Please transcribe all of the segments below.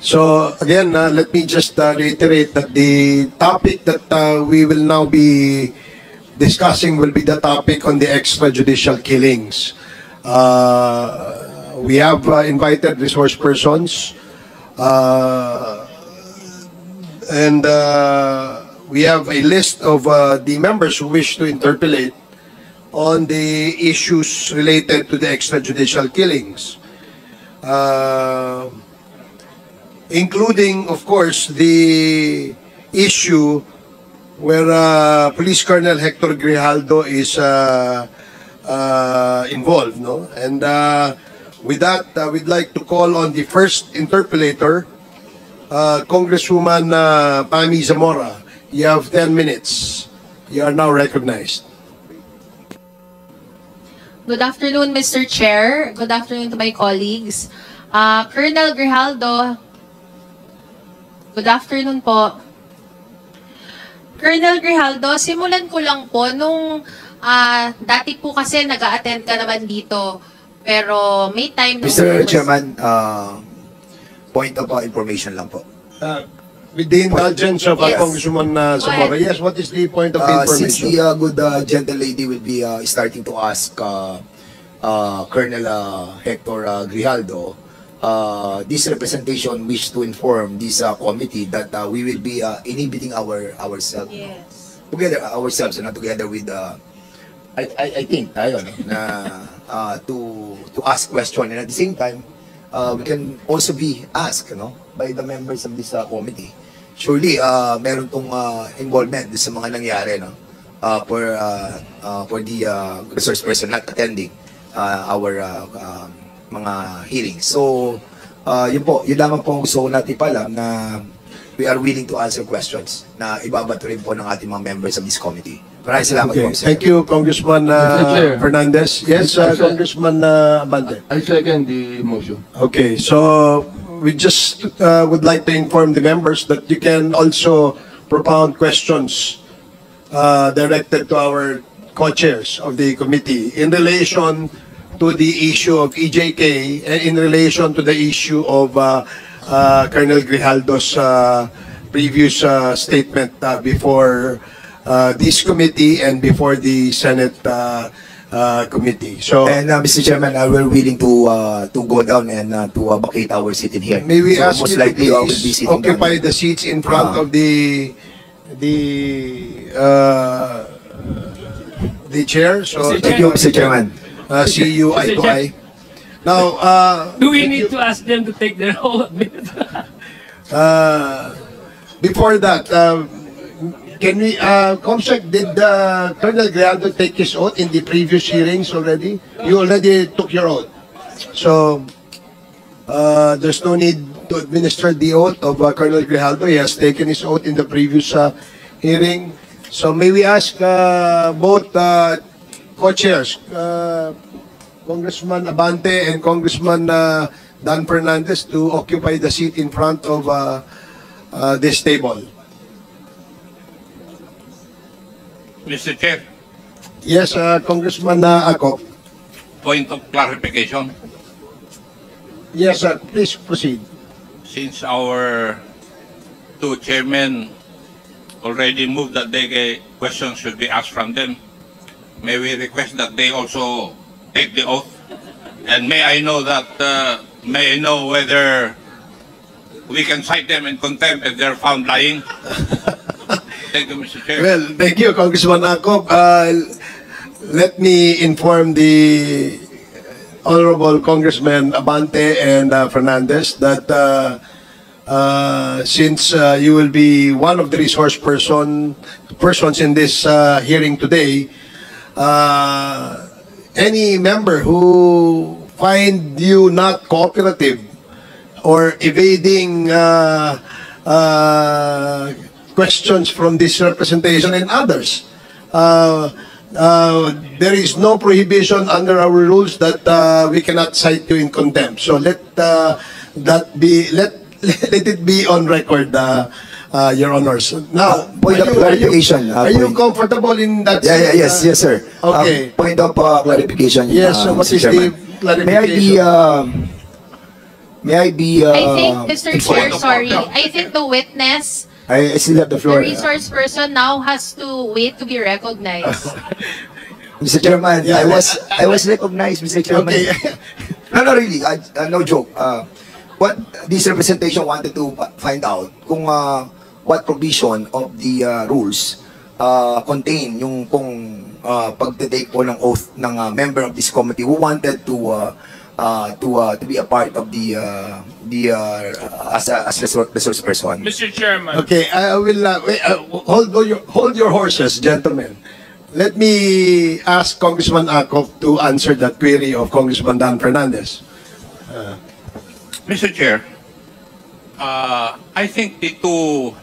So again, let me just reiterate that the topic that we will now be discussing will be the topic on the extrajudicial killings. We have invited resource persons, and we have a list of the members who wish to interpolate on the issues related to the extrajudicial killings, including, of course, the issue where Police Colonel Hector Grijaldo is involved, no? And with that, we'd like to call on the first interpolator, Congresswoman Pami Zamora. You have 10 minutes. You are now recognized. Good afternoon, Mr. Chair. Good afternoon to my colleagues. Colonel Grijaldo, good afternoon po. Colonel Grijaldo, simulan ko lang po nung dati po kasi nag-a-attend ka naman dito. Pero may time... Mr. Chairman, point of information lang po. With the indulgence of Yes. Congresswoman Zamora, yes, what is the point of information? Since the good gentle lady will be starting to ask Colonel Hector Grijaldo, this representation wish to inform this committee that we will be inhibiting ourselves. Yes. Together, ourselves, not together with I think tayo na to ask question, and at the same time we can also be asked by the members of this committee. Surely meron tong involvement sa mga nangyari for the resource person not attending our mga hearings. So yun po, yun lamang po gusto ko natin paalam na we are willing to answer questions na ibabato rin po ng ating mga members of this committee. Maraming salamat po, sir. Thank you, Congressman Fernandez. Yes, Congressman Abante. I second the motion. Okay, so we just would like to inform the members that you can also propound questions directed to our co-chairs of the committee in relation to the issue of EJK and in relation to the issue of Colonel Grijaldo's previous statement before this committee and before the Senate committee. So, And Mr. Chairman, we're willing to go down and to vacate our seat in here. may we So ask most you to likely I will be please sitting occupy down. the seats in front of the chair. So, Thank you, Mr. Chairman. see you eye to eye. Now, Do we need to ask them to take their whole minute? before that, can we, Comsec, did Colonel Grijaldo take his oath in the previous hearings already? You already took your oath. So, there's no need to administer the oath of Colonel Grijaldo. He has taken his oath in the previous hearing. So, may we ask both co-chairs, Congressman Abante and Congressman Dan Fernandez, to occupy the seat in front of this table. Mr. Chair, Yes, Congressman Akop. point of clarification. Yes, please proceed. Since our two chairmen already moved that questions should be asked from them, may we request that they also take the oath? And may I know whether we can cite them in contempt if they're found lying? Thank you, Mr. Chair. Well, thank you, Congressman Akop. Let me inform the Honorable Congressman Abante and Fernandez that since you will be one of the resource persons in this hearing today, any member who find you not cooperative or evading questions from this representation and others, there is no prohibition under our rules that we cannot cite you in contempt. So let that be let it be on record, Your Honors. Now, Point of clarification. are you comfortable in that? Yes, sir. Okay. Point of clarification. Yes, so what Mr. is the Chairman. May I be clarification? May I be I think, Mr. Chair, informed? sorry. I think the witness, I still have the the floor. resource person now has to wait to be recognized. Mr. Chairman, I was recognized, Mr. Chairman. Okay. No, really, no joke. What this representation wanted to find out kung what provision of the rules contain yung kung pagte-take po ng oath ng member of this committee who wanted to be a part of the as resource person. Mr. Chairman. Okay, I will hold your horses, gentlemen. Let me ask Congressman Acop to answer that query of Congressman Dan Fernandez. Mr. Chair, I think the two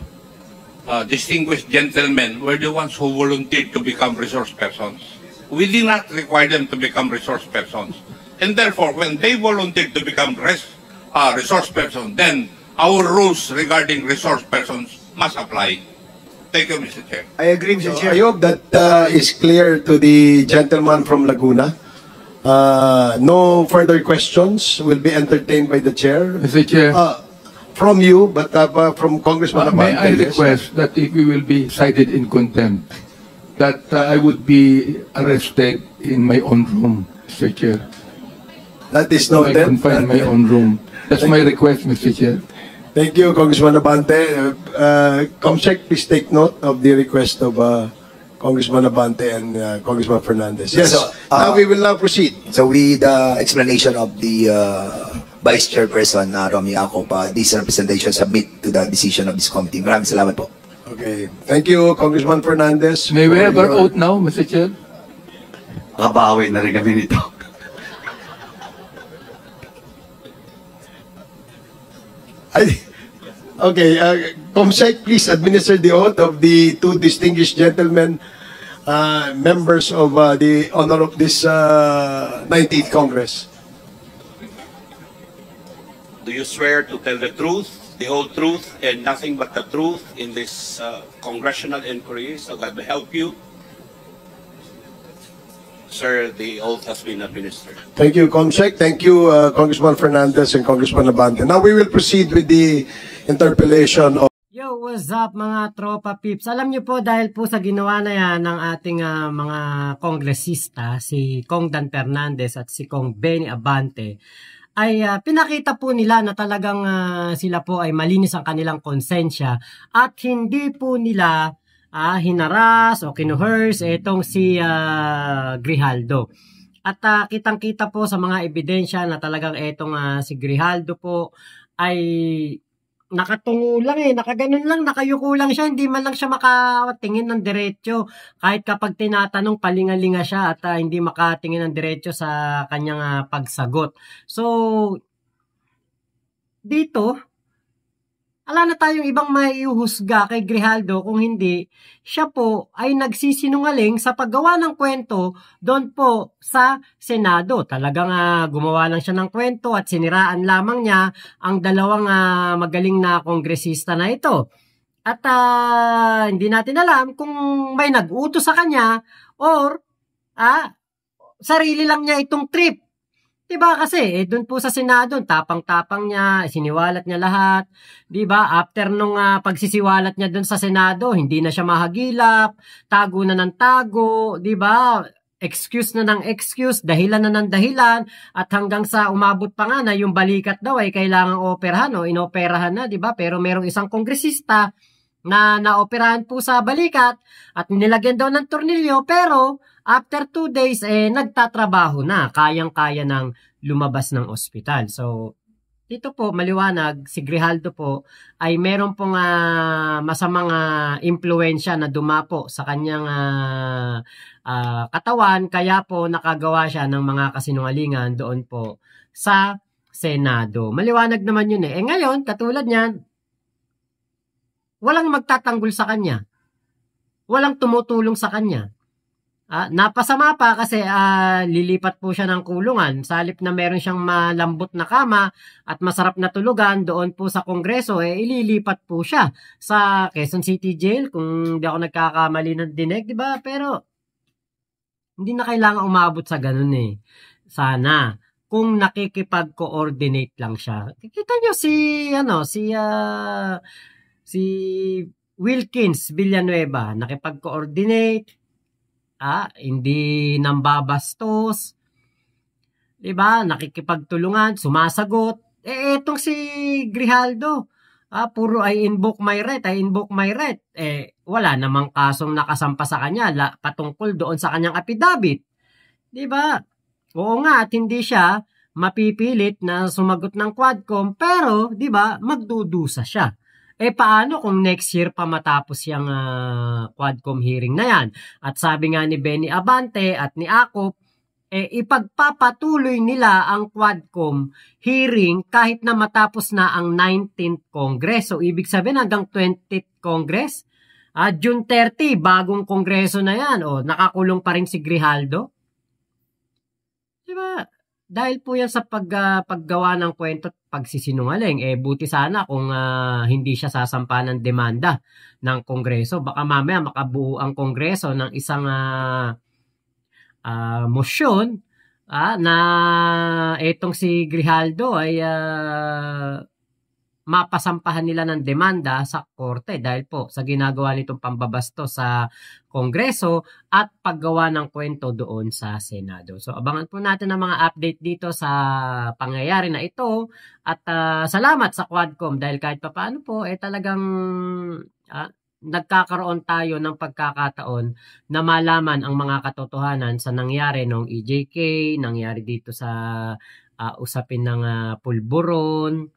distinguished gentlemen were the ones who volunteered to become resource persons. We did not require them to become resource persons. And therefore, when they volunteered to become resource persons, then our rules regarding resource persons must apply. Thank you, Mr. Chair. I agree, Mr. So Chair. I hope that is clear to the gentleman from Laguna. No further questions will be entertained by the chair. Mr. Chair, From you, but from Congressman may I Abante, yes. request that if we will be cited in contempt, that I would be arrested in my own room, Mr. Chair. That is I noted. confined in my own room. That's my request, Mr. Chair. Thank you, Congressman Abante. Comsec, please take note of the request of Congressman Abante and Congressman Fernandez. Yes, So, now we will now proceed. So with the explanation of the Vice Chairperson Romy Acop, this representation submit to the decision of this committee. Maraming salamat po. Okay. Thank you, Congressman Fernandez. May we for have our your- oath now, Mr. Chair? Makabawi na rin kami nito. Okay, Comsec, please administer the oath of the two distinguished gentlemen, members of the honor of this 19th Congress. Do you swear to tell the truth, the whole truth, and nothing but the truth in this congressional inquiry, so God will help you? Sir, the oath has been administered. Thank you, Comsec. Thank you, Congressman Fernandez and Congressman Abante. Now we will proceed with the interpellation of Yo, what's up mga tropa pips? Alam nyo po dahil po sa ginawa na yan ng ating mga kongresista, si Kong Dan Fernandez at si Kong Benny Abante, ay pinakita po nila na talagang sila po ay malinis ang kanilang konsensya at hindi po nila hinaras o kinuhers itong si Grijaldo. At kitang-kita po sa mga ebidensya na talagang itong si Grijaldo po ay nakatungo lang nakaganon lang, nakayuko lang siya, hindi man lang siya makatingin ng diretso. Kahit kapag tinatanong, palingalinga siya at hindi makatingin ng diretso sa kanyang pagsagot. So, dito, ala na tayong ibang maiuhusga kay Grijaldo kung hindi siya po ay nagsisinungaling sa paggawa ng kwento doon po sa Senado. Talagang gumawa lang siya ng kwento at siniraan lamang niya ang dalawang magaling na kongresista na ito. At hindi natin alam kung may nag-utos sa kanya or sarili lang niya itong trip. Diba kasi, doon po sa Senado, tapang-tapang niya, siniwalat niya lahat. Diba, after nung pagsisiwalat niya doon sa Senado, hindi na siya mahagilap, tago na ng tago, diba, excuse na ng excuse, dahilan na ng dahilan, at hanggang sa umabot pa nga na yung balikat daw ay kailangang operahan o inoperahan na, diba, pero merong isang kongresista na naoperahan po sa balikat at nilagyan daw ng tornilyo, pero after 2 days, nagtatrabaho na. Kayang-kaya ng lumabas ng ospital. So, dito po, maliwanag, si Grijaldo po ay meron pong masamang impluensya na dumapo sa kanyang katawan. Kaya po, nakagawa siya ng mga kasinungalingan doon po sa Senado. Maliwanag naman yun ngayon, katulad niyan, walang magtatanggol sa kanya. Walang tumutulong sa kanya. Napasama pa kasi lilipat po siya ng kulungan. Sa halip na meron siyang malambot na kama at masarap na tulugan doon po sa Kongreso, ililipat po siya sa Quezon City Jail kung di ako nagkakamali ng dinig, di ba? Pero hindi na kailangan umabot sa ganun Sana. kung nakikipag-coordinate lang siya. Kita nyo si Wilkins Villanueva, nakipag-coordinate, hindi nambabastos, diba? Nakikipagtulungan, sumasagot. Etong si Grijaldo, puro I invoke my right. Wala namang kasong nakasampa sa kanya patungkol doon sa kanyang affidavit. Diba? Oo nga, at hindi siya mapipilit na sumagot ng Quadcom, pero, di ba, magdudusa siya. Paano kung next year pa matapos yung Quadcom hearing na yan? At sabi nga ni Benny Abante at ni Akop, ipagpapatuloy nila ang Quadcom hearing kahit na matapos na ang 19th Congress. So, ibig sabihin hanggang 20th Congress, June 30, bagong Kongreso na yan. Nakakulong pa rin si Grijaldo. Diba? Dahil po yan sa paggawa ng kwento at pagsisinungaling, buti sana kung hindi siya sasampa ng demanda ng Kongreso. Baka mamaya makabuo ang Kongreso ng isang motion na etong si Grijaldo ay mapasampahan nila ng demanda sa korte dahil po sa ginagawa nitong pambabasto sa Kongreso at paggawa ng kwento doon sa Senado. So abangan po natin ang mga update dito sa pangyayari na ito at salamat sa Quadcom dahil kahit papaano po talagang nagkakaroon tayo ng pagkakataon na malaman ang mga katotohanan sa nangyari ng EJK, nangyari dito sa usapin ng pulburon,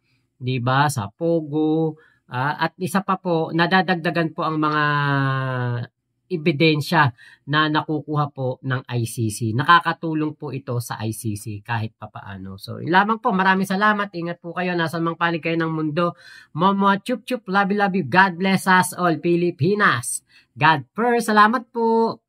diba, sa Pogo, at isa pa po, nadadagdagan po ang mga ebidensya na nakukuha po ng ICC. Nakakatulong po ito sa ICC kahit papaano. So, lamang po, maraming salamat. Ingat po kayo. Nasa mang panig kayo ng mundo. Momo, chup chup, love you. God bless us all, Pilipinas. God first. Salamat po.